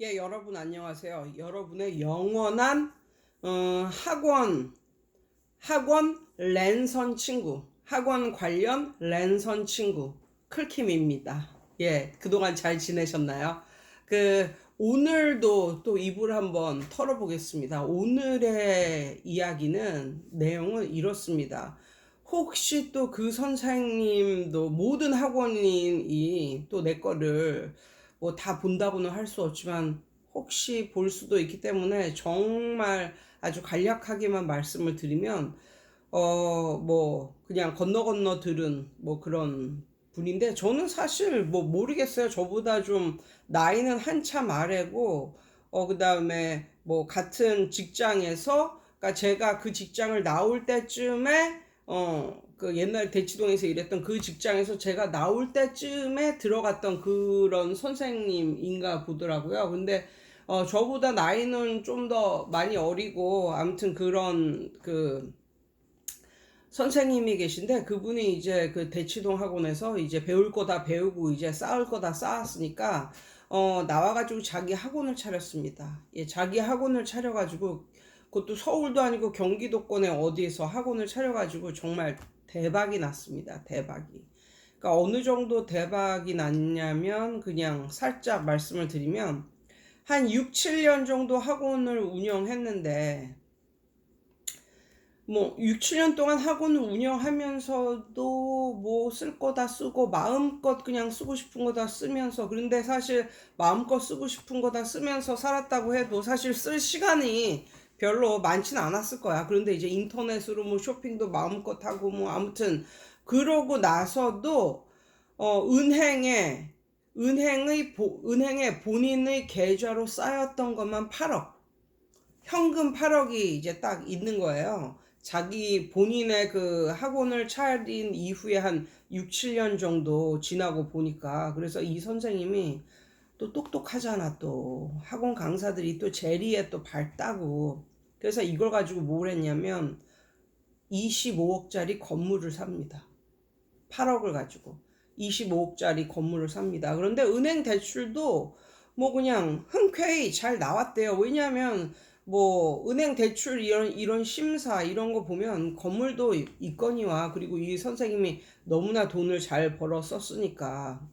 예, 여러분 안녕하세요. 여러분의 영원한 학원 랜선 친구, 학원 관련 랜선 친구 클킴입니다. 예, 그동안 잘 지내셨나요? 오늘도 또 이불 한번 털어보겠습니다. 오늘의 이야기는 내용은 이렇습니다. 혹시 또 그 선생님도 모든 학원인이 또 내 거를 뭐 다 본다고는 할 수 없지만 혹시 볼 수도 있기 때문에 정말 아주 간략하게만 말씀을 드리면 뭐 그냥 건너 건너 들은 뭐 그런 분인데, 저는 사실 뭐 모르겠어요. 저보다 좀 나이는 한참 아래고 그다음에 뭐 같은 직장에서, 그러니까 제가 그 직장을 나올 때쯤에 그 옛날 대치동에서 일했던 그 직장에서 제가 나올 때쯤에 들어갔던 그런 선생님인가 보더라고요. 근데 저보다 나이는 좀 더 많이 어리고 아무튼 그런 선생님이 계신데, 그분이 이제 그 대치동 학원에서 이제 배울 거 다 배우고 이제 쌓을 거 다 쌓았으니까 나와가지고 자기 학원을 차렸습니다. 예, 자기 학원을 차려가지고 그것도 서울도 아니고 경기도권에 어디에서 학원을 차려가지고 정말 대박이 났습니다. 대박이. 그러니까 어느 정도 대박이 났냐면, 그냥 살짝 말씀을 드리면 한 6, 7년 정도 학원을 운영했는데, 뭐 6, 7년 동안 학원을 운영하면서도 뭐 쓸 거 다 쓰고 마음껏 그냥 쓰고 싶은 거 다 쓰면서, 그런데 사실 마음껏 쓰고 싶은 거 다 쓰면서 살았다고 해도 사실 쓸 시간이 별로 많지는 않았을 거야. 그런데 이제 인터넷으로 뭐 쇼핑도 마음껏 하고 뭐 아무튼 그러고 나서도 은행에 본인의 계좌로 쌓였던 것만 8억, 현금 8억이 이제 딱 있는 거예요. 자기 본인의 그 학원을 차린 이후에 한 6, 7년 정도 지나고 보니까. 그래서 이 선생님이 또 똑똑하잖아. 또 학원 강사들이 또 재리에 또 밝다고. 그래서 이걸 가지고 뭘 했냐면 25억짜리 건물을 삽니다. 8억을 가지고 25억짜리 건물을 삽니다. 그런데 은행 대출도 뭐 그냥 흔쾌히 잘 나왔대요. 왜냐하면 뭐 은행 대출 이런 심사 이런 거 보면 건물도 있거니와, 그리고 이 선생님이 너무나 돈을 잘 벌어 썼으니까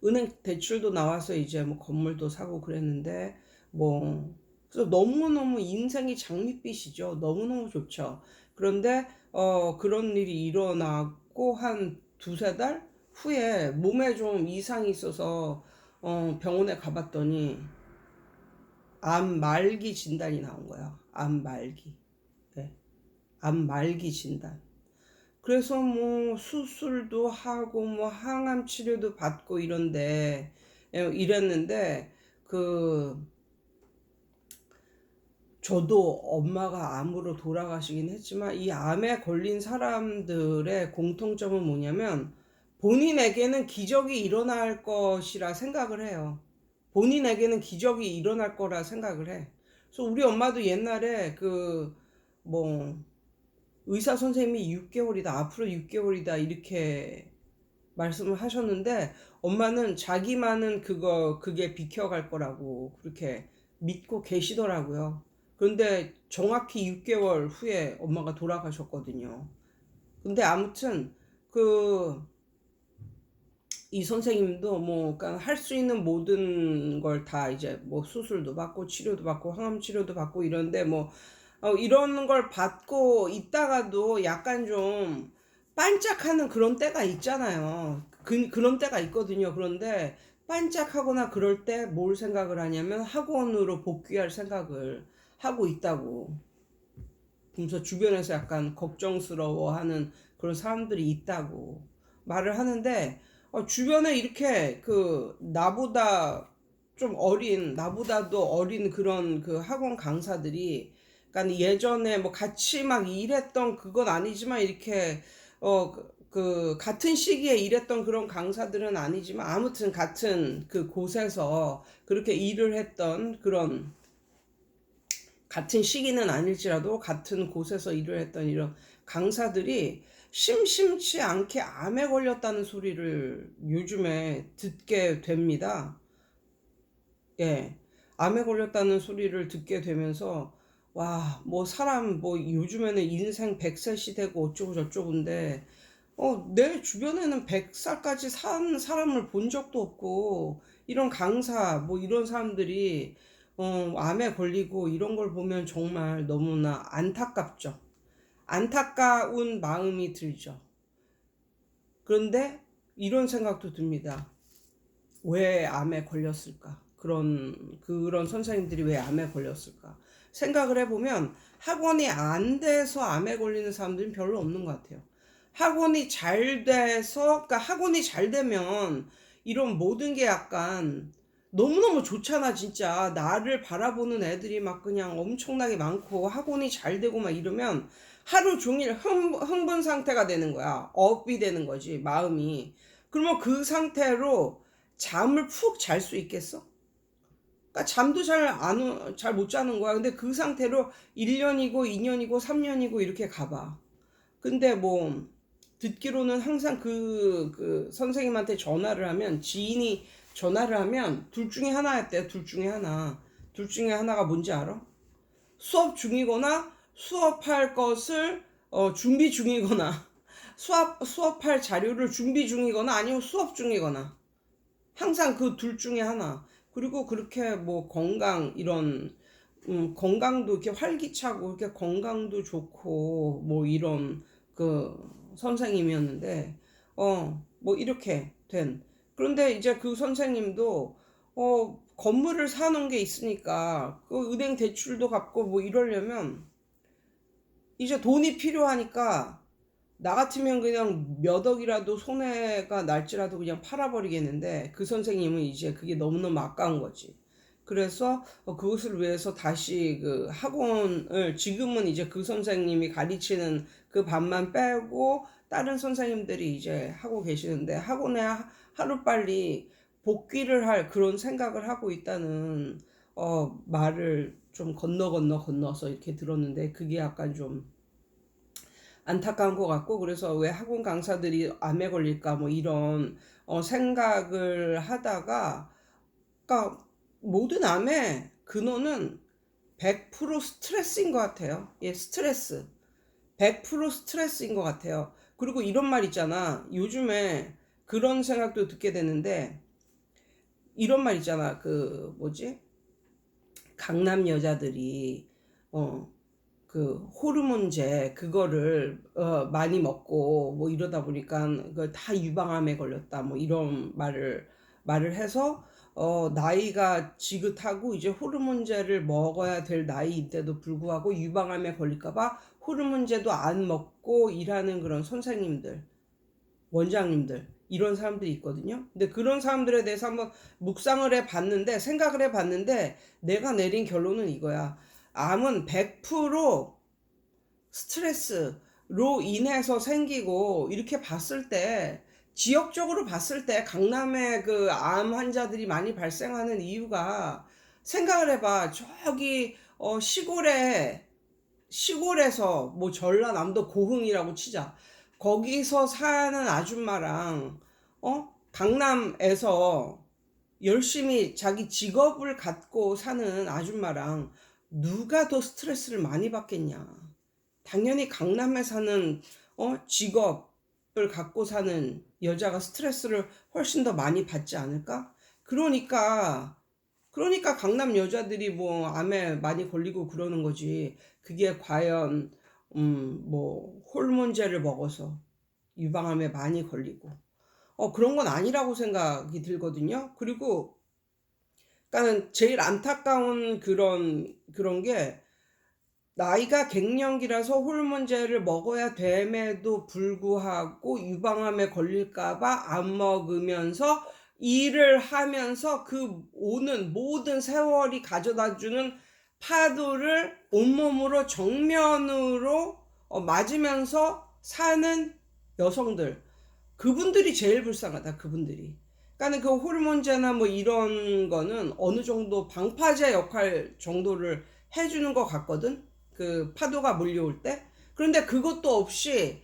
은행 대출도 나와서 이제 뭐 건물도 사고 그랬는데, 뭐 그래서 너무너무 인생이 장밋빛이죠. 너무너무 좋죠. 그런데 그런 일이 일어나고 한 두세 달 후에 몸에 좀 이상이 있어서 병원에 가봤더니 암 말기 진단이 나온 거예요. 암 말기. 네. 암 말기 진단. 그래서 뭐 수술도 하고 뭐 항암 치료도 받고 이랬는데, 그 저도 엄마가 암으로 돌아가시긴 했지만 이 암에 걸린 사람들의 공통점은 뭐냐면 본인에게는 기적이 일어날 것이라 생각을 해요. 본인에게는 기적이 일어날 거라 생각을 해. 그래서 우리 엄마도 옛날에 뭐 의사 선생님이 6개월이다, 앞으로 6개월이다 이렇게 말씀을 하셨는데, 엄마는 자기만은 그게 비켜갈 거라고 그렇게 믿고 계시더라고요. 그런데 정확히 6개월 후에 엄마가 돌아가셨거든요. 근데 아무튼 그 이 선생님도 뭐 그러니까 할 수 있는 모든 걸 다 이제 뭐 수술도 받고 치료도 받고 항암 치료도 받고 이런데, 뭐 이런 걸 받고 있다가도 약간 좀 반짝하는 그런 때가 있잖아요. 그런 때가 있거든요. 그런데 반짝하거나 그럴 때 뭘 생각을 하냐면 학원으로 복귀할 생각을 하고 있다고. 그래서 주변에서 약간 걱정스러워하는 그런 사람들이 있다고 말을 하는데, 주변에 이렇게 나보다도 어린 그런 그 학원 강사들이, 그러니까 예전에 뭐 같이 막 일했던 그건 아니지만 이렇게 같은 시기에 일했던 그런 강사들은 아니지만 아무튼 같은 그 곳에서 그렇게 일을 했던 그런, 같은 시기는 아닐지라도 같은 곳에서 일을 했던 이런 강사들이 심심치 않게 암에 걸렸다는 소리를 요즘에 듣게 됩니다. 예, 암에 걸렸다는 소리를 듣게 되면서 와, 뭐 사람 뭐 요즘에는 인생 100세 시대고 어쩌고 저쩌고인데 내 주변에는 100살까지 산 사람을 본 적도 없고 이런 강사 뭐 이런 사람들이 암에 걸리고 이런 걸 보면 정말 너무나 안타깝죠. 안타까운 마음이 들죠. 그런데 이런 생각도 듭니다. 왜 암에 걸렸을까? 그런 선생님들이 왜 암에 걸렸을까? 생각을 해보면 학원이 안 돼서 암에 걸리는 사람들은 별로 없는 것 같아요. 학원이 잘 돼서, 그러니까 학원이 잘 되면 이런 모든 게 약간 너무너무 좋잖아, 진짜. 나를 바라보는 애들이 막 그냥 엄청나게 많고 학원이 잘 되고 막 이러면 하루 종일 흥분 상태가 되는 거야. 업이 되는 거지, 마음이. 그러면 그 상태로 잠을 푹 잘 수 있겠어? 그러니까 잠도 잘 못 자는 거야. 근데 그 상태로 1년이고 2년이고 3년이고 이렇게 가봐. 근데 뭐 듣기로는 항상 그 선생님한테 전화를 하면, 지인이 전화를 하면 둘 중에 하나였대. 둘 중에 하나. 둘 중에 하나가 뭔지 알아? 수업 중이거나 수업할 것을 준비 중이거나 수업할 자료를 준비 중이거나 아니면 수업 중이거나, 항상 그 둘 중에 하나. 그리고 그렇게 뭐 건강도 이렇게 활기차고 이렇게 건강도 좋고 뭐 이런 그 선생님이었는데 뭐 이렇게 된. 그런데 이제 그 선생님도 건물을 사놓은 게 있으니까 그 은행 대출도 갚고 뭐 이러려면 이제 돈이 필요하니까 나 같으면 그냥 몇 억이라도 손해가 날지라도 그냥 팔아버리겠는데, 그 선생님은 이제 그게 너무너무 아까운 거지. 그래서 그것을 위해서 다시 그 학원을, 지금은 이제 그 선생님이 가르치는 그 반만 빼고 다른 선생님들이 이제 하고 계시는데, 학원에 하루빨리 복귀를 할 그런 생각을 하고 있다는 말을 좀 건너서 이렇게 들었는데, 그게 약간 좀 안타까운 것 같고, 그래서 왜 학원 강사들이 암에 걸릴까 뭐 이런 생각을 하다가, 그러니까 모든 암의 근원은 100% 스트레스인 것 같아요. 예, 스트레스. 100% 스트레스인 것 같아요. 그리고 이런 말 있잖아. 요즘에 그런 생각도 듣게 되는데, 이런 말 있잖아. 그 뭐지? 강남 여자들이 어 호르몬제 그거를 많이 먹고 뭐 이러다 보니까 그걸 다 유방암에 걸렸다 뭐 이런 말을 해서 나이가 지긋하고 이제 호르몬제를 먹어야 될 나이인데도 불구하고 유방암에 걸릴까봐 호르몬제도 안 먹고 일하는 그런 선생님들, 원장님들, 이런 사람들이 있거든요. 근데 그런 사람들에 대해서 한번 생각을 해 봤는데 내가 내린 결론은 이거야. 암은 100% 스트레스로 인해서 생기고, 이렇게 봤을 때 지역적으로 봤을 때 강남에 그 암 환자들이 많이 발생하는 이유가, 생각을 해봐. 저기 시골에서 뭐 전라남도 고흥이라고 치자. 거기서 사는 아줌마랑 강남에서 열심히 자기 직업을 갖고 사는 아줌마랑 누가 더 스트레스를 많이 받겠냐? 당연히 강남에 사는 직업을 갖고 사는 여자가 스트레스를 훨씬 더 많이 받지 않을까? 그러니까 강남 여자들이 뭐 암에 많이 걸리고 그러는 거지. 그게 과연 뭐 호르몬제를 먹어서 유방암에 많이 걸리고 그런 건 아니라고 생각이 들거든요. 그리고 그러니까는 제일 안타까운 그런 게, 나이가 갱년기라서 호르몬제를 먹어야 됨에도 불구하고 유방암에 걸릴까봐 안 먹으면서 일을 하면서 그 오는 모든 세월이 가져다주는 파도를 온몸으로 정면으로 맞으면서 사는 여성들, 그분들이 제일 불쌍하다. 그분들이. 그러니까 그 호르몬제나 뭐 이런 거는 어느 정도 방파제 역할 정도를 해주는 것 같거든. 그 파도가 몰려올 때. 그런데 그것도 없이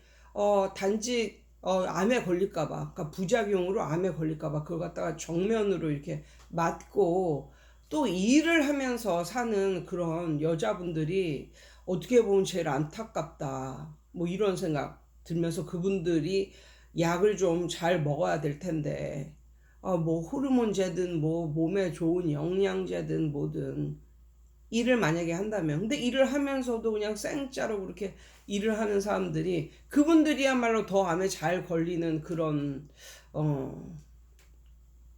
단지 암에 걸릴까봐, 그러니까 부작용으로 암에 걸릴까봐 그걸 갖다가 정면으로 이렇게 맞고 또 일을 하면서 사는 그런 여자분들이 어떻게 보면 제일 안타깝다. 뭐 이런 생각 들면서 그분들이 약을 좀 잘 먹어야 될 텐데, 뭐 호르몬제든 뭐 몸에 좋은 영양제든 뭐든 일을 만약에 한다면, 근데 일을 하면서도 그냥 생짜로 그렇게 일을 하는 사람들이, 그분들이야말로 더 암에 잘 걸리는 어,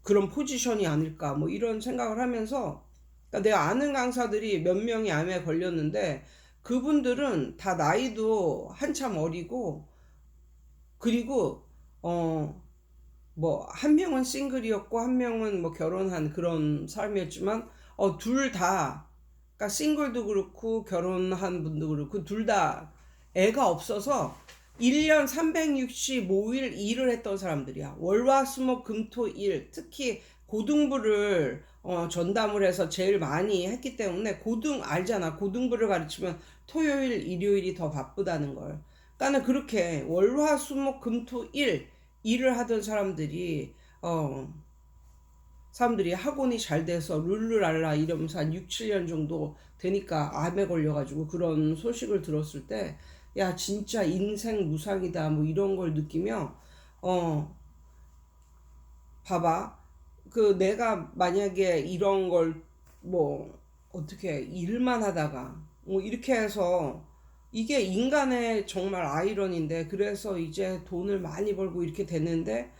그런 포지션이 아닐까 뭐 이런 생각을 하면서, 그러니까 내가 아는 강사들이 몇 명이 암에 걸렸는데 그분들은 다 나이도 한참 어리고, 그리고 뭐 한 명은 싱글이었고 한 명은 뭐 결혼한 그런 사람이었지만, 둘 다, 그러니까 싱글도 그렇고 결혼한 분도 그렇고 둘 다 애가 없어서 1년 365일 일을 했던 사람들이야. 월화수목금토일, 특히 고등부를 전담을 해서 제일 많이 했기 때문에, 알잖아. 고등부를 가르치면 토요일, 일요일이 더 바쁘다는 걸. 그러니까는 그렇게 월화수목금토일 일을 하던 사람들이 학원이 잘 돼서 룰루랄라 이러면서 한 6, 7년 정도 되니까 암에 걸려가지고 그런 소식을 들었을 때, 야, 진짜 인생 무상이다. 뭐 이런 걸 느끼며, 어, 봐봐. 그 내가 만약에 이런 걸 뭐 어떻게 일만 하다가 뭐 이렇게 해서, 이게 인간의 정말 아이러니인데, 그래서 이제 돈을 많이 벌고 이렇게 됐는데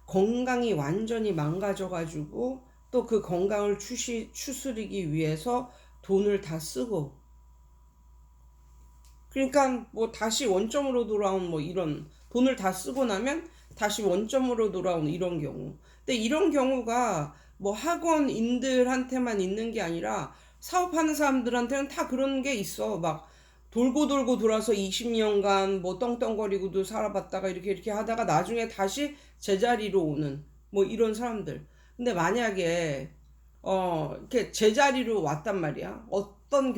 건강이 완전히 망가져가지고 또 그 건강을 추스리기 위해서 돈을 다 쓰고, 그러니까 뭐 다시 원점으로 돌아온 뭐 이런, 돈을 다 쓰고 나면 다시 원점으로 돌아온 이런 경우. 근데 이런 경우가 뭐 학원인들한테만 있는 게 아니라 사업하는 사람들한테는 다 그런 게 있어. 막 돌고 돌고 돌아서 20년간 뭐 떵떵거리고도 살아봤다가 이렇게 하다가 나중에 다시 제자리로 오는 뭐 이런 사람들. 근데 만약에 이렇게 제자리로 왔단 말이야. 어떤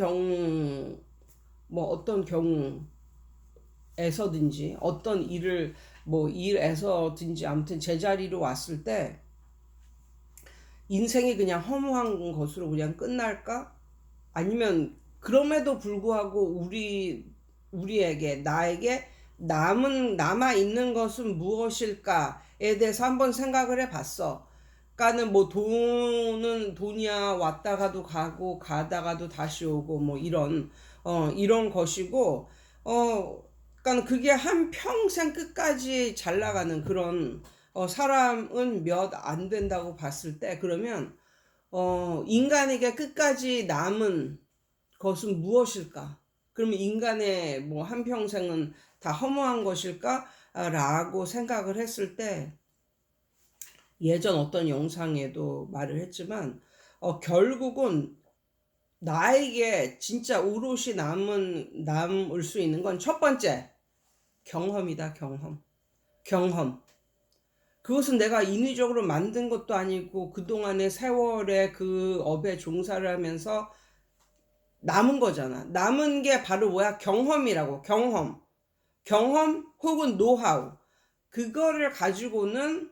경우에서든지, 어떤 일을 뭐 일에서든지 아무튼 제자리로 왔을 때 인생이 그냥 허무한 것으로 그냥 끝날까? 아니면 그럼에도 불구하고 나에게 남아 있는 것은 무엇일까에 대해서 한번 생각을 해봤어. 그러니까는 뭐 돈이야 왔다가도 가고 가다가도 다시 오고 뭐 이런 것이고, 그러니까 그게 한 평생 끝까지 잘 나가는 그런 사람은 몇 안 된다고 봤을 때, 그러면 인간에게 끝까지 남은 것은 무엇일까? 그러면 인간의 뭐 한평생은 다 허무한 것일까? 라고 생각을 했을 때, 예전 어떤 영상에도 말을 했지만, 결국은 나에게 진짜 오롯이 남을 수 있는 건 첫 번째, 경험이다, 경험. 경험. 그것은 내가 인위적으로 만든 것도 아니고 그동안의 세월의 그 업에 종사를 하면서 남은 거잖아. 남은 게 바로 뭐야? 경험이라고. 경험 혹은 노하우. 그거를 가지고는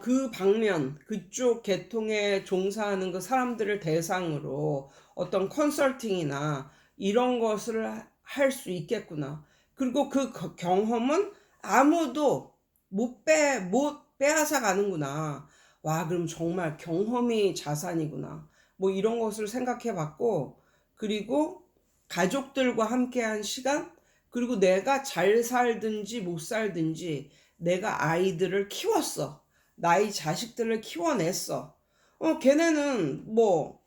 그 방면, 그쪽 계통에 종사하는 그 사람들을 대상으로 어떤 컨설팅이나 이런 것을 할 수 있겠구나. 그리고 그 경험은 아무도 못 빼앗아 가는구나. 와, 그럼 정말 경험이 자산이구나. 뭐 이런 것을 생각해 봤고, 그리고 가족들과 함께한 시간, 그리고 내가 잘 살든지 못 살든지 내가 아이들을 키웠어. 나의 자식들을 키워냈어. 걔네는 뭐,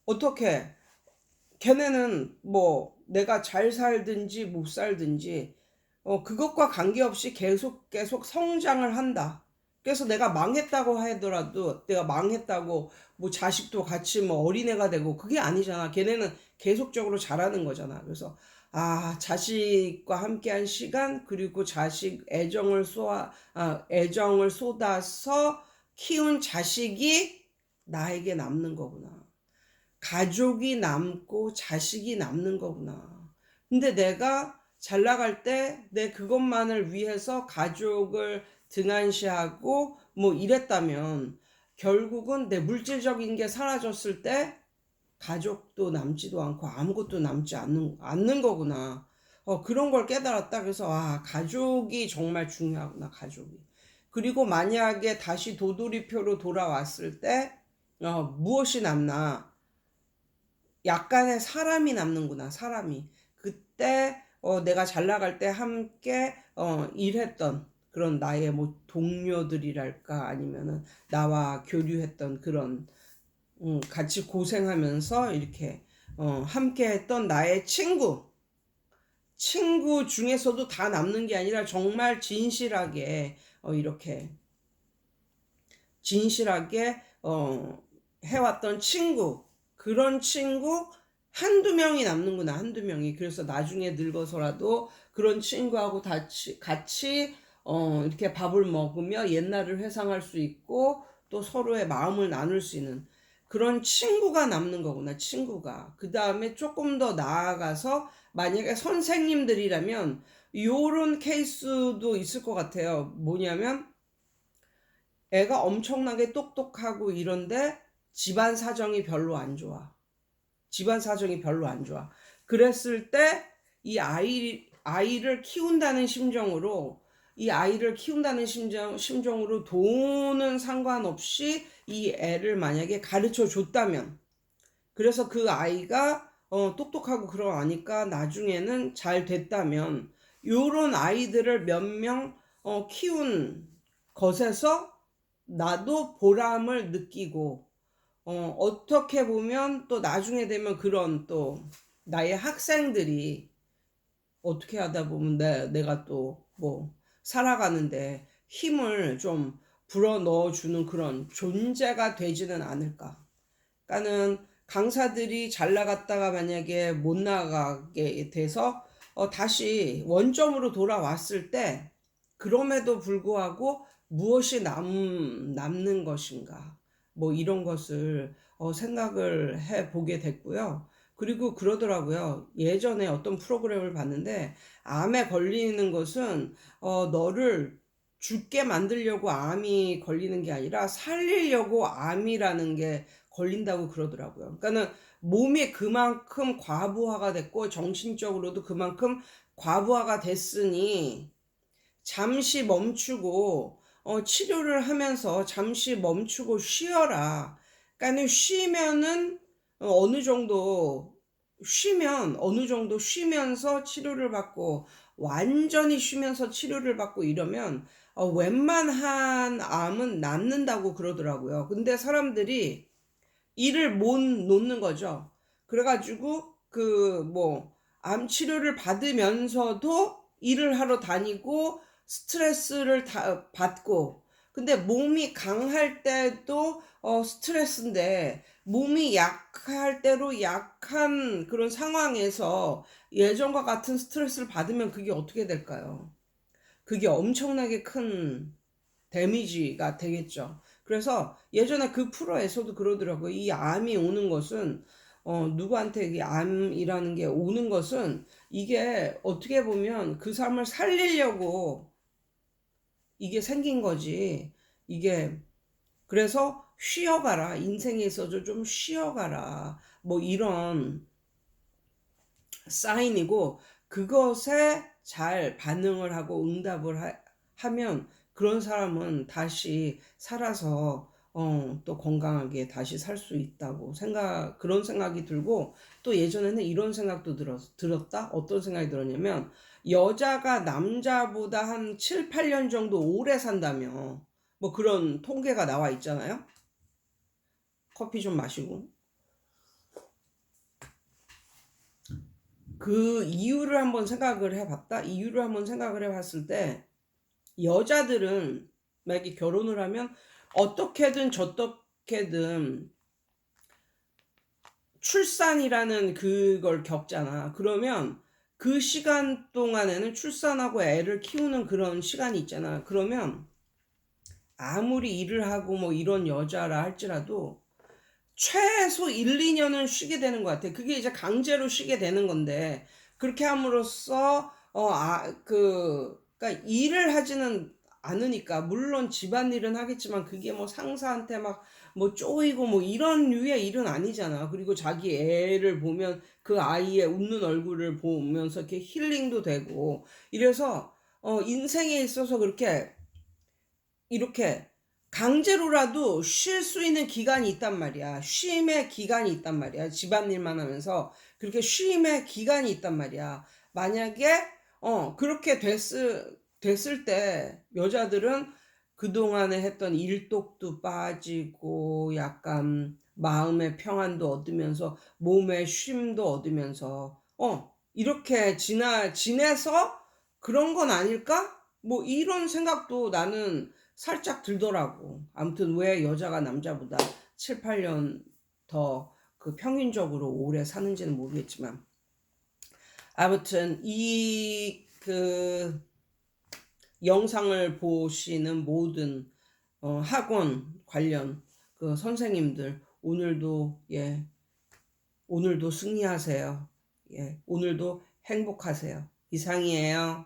어떻게, 걔네는 뭐, 내가 잘 살든지 못 살든지, 그것과 관계없이 계속 성장을 한다. 그래서 내가 망했다고 하더라도, 내가 망했다고 뭐 자식도 같이 뭐 어린애가 되고 그게 아니잖아. 걔네는 계속적으로 자라는 거잖아. 그래서 자식과 함께한 시간, 그리고 자식 애정을 쏟아서 키운 자식이 나에게 남는 거구나. 가족이 남고 자식이 남는 거구나. 근데 내가 잘 나갈 때 내 그것만을 위해서 가족을 등한시하고 뭐 이랬다면, 결국은 내 물질적인 게 사라졌을 때 가족도 남지도 않고 아무것도 남지 않는 거구나. 그런 걸 깨달았다. 그래서 가족이 정말 중요하구나, 가족이. 그리고 만약에 다시 도돌이표로 돌아왔을 때 무엇이 남나? 약간의 사람이 남는구나, 사람이. 그때 내가 잘 나갈 때 함께 일했던 그런 나의 뭐 동료들이랄까, 아니면은 나와 교류했던 그런 같이 고생하면서 이렇게 함께 했던 나의 친구 중에서도 다 남는 게 아니라 정말 진실하게 이렇게 진실하게 해왔던 친구, 그런 친구 한두 명이 남는구나, 한두 명이. 그래서 나중에 늙어서라도 그런 친구하고 같이 이렇게 밥을 먹으며 옛날을 회상할 수 있고 또 서로의 마음을 나눌 수 있는 그런 친구가 남는 거구나, 친구가. 그 다음에 조금 더 나아가서 만약에 선생님들이라면 요런 케이스도 있을 것 같아요. 뭐냐면 애가 엄청나게 똑똑하고 이런데 집안 사정이 별로 안 좋아. 집안 사정이 별로 안 좋아. 그랬을 때 이 아이를 키운다는 심정으로, 심정으로 돈은 상관없이 이 애를 만약에 가르쳐 줬다면, 그래서 그 아이가 똑똑하고 그러하니까 나중에는 잘 됐다면, 요런 아이들을 몇 명 키운 것에서 나도 보람을 느끼고, 어떻게 보면 또 나중에 되면 그런 또 나의 학생들이 어떻게 하다 보면 내가 또 뭐 살아가는데 힘을 좀 불어 넣어주는 그런 존재가 되지는 않을까. 그러니까는 강사들이 잘 나갔다가 만약에 못 나가게 돼서 다시 원점으로 돌아왔을 때 그럼에도 불구하고 무엇이 남는 것인가, 뭐 이런 것을 생각을 해 보게 됐고요. 그리고 그러더라고요. 예전에 어떤 프로그램을 봤는데 암에 걸리는 것은 너를 죽게 만들려고 암이 걸리는 게 아니라 살리려고 암이라는 게 걸린다고 그러더라고요. 그러니까는 몸이 그만큼 과부하가 됐고 정신적으로도 그만큼 과부하가 됐으니 잠시 멈추고 치료를 하면서 잠시 멈추고 쉬어라. 그러니까 쉬면은 어느 정도 어느 정도 쉬면서 치료를 받고 완전히 쉬면서 치료를 받고 이러면 웬만한 암은 낫는다고 그러더라고요. 근데 사람들이 일을 못 놓는 거죠. 그래가지고 그 뭐 암 치료를 받으면서도 일을 하러 다니고 스트레스를 다 받고, 근데 몸이 강할 때도 스트레스인데 몸이 약할 때로 약한 그런 상황에서 예전과 같은 스트레스를 받으면 그게 어떻게 될까요? 그게 엄청나게 큰 데미지가 되겠죠. 그래서 예전에 그 프로에서도 그러더라고요. 이 암이 오는 것은 누구한테 이 암이라는 게 오는 것은 이게 어떻게 보면 그 사람을 살리려고 이게 생긴 거지. 이게 그래서 쉬어가라. 인생에 있어서 좀 쉬어가라. 뭐 이런 사인이고, 그것에 잘 반응을 하고 응답을 하면 그런 사람은 다시 살아서 또 건강하게 다시 살 수 있다고 그런 생각이 들고, 또 예전에는 이런 생각도 들었다. 어떤 생각이 들었냐면 여자가 남자보다 한 7, 8년 정도 오래 산다며, 뭐 그런 통계가 나와 있잖아요. 커피 좀 마시고. 그 이유를 한번 생각을 해봤다. 이유를 한번 생각을 해봤을 때 여자들은 만약에 결혼을 하면 어떻게든 저떻게든 출산이라는 그걸 겪잖아. 그러면 그 시간 동안에는 출산하고 애를 키우는 그런 시간이 있잖아. 그러면 아무리 일을 하고 뭐 이런 여자라 할지라도 최소 1, 2년은 쉬게 되는 것 같아. 그게 이제 강제로 쉬게 되는 건데, 그렇게 함으로써, 그러니까 일을 하지는 않으니까 물론 집안일은 하겠지만 그게 뭐 상사한테 막 뭐 쪼이고 뭐 이런 류의 일은 아니잖아. 그리고 자기 애를 보면 그 아이의 웃는 얼굴을 보면서 이렇게 힐링도 되고 이래서 인생에 있어서 그렇게 이렇게 강제로라도 쉴 수 있는 기간이 있단 말이야. 쉼의 기간이 있단 말이야. 집안일만 하면서 그렇게 쉼의 기간이 있단 말이야. 만약에 그렇게 됐을 때 여자들은 그동안에 했던 일독도 빠지고 약간 마음의 평안도 얻으면서 몸의 쉼도 얻으면서 이렇게 지내서 그런 건 아닐까? 뭐 이런 생각도 나는 살짝 들더라고. 아무튼 왜 여자가 남자보다 7, 8년 더 그 평균적으로 오래 사는지는 모르겠지만 아무튼 이 그 영상을 보시는 모든 학원 관련 그 선생님들 오늘도 승리하세요. 예, 오늘도 행복하세요. 이상이에요.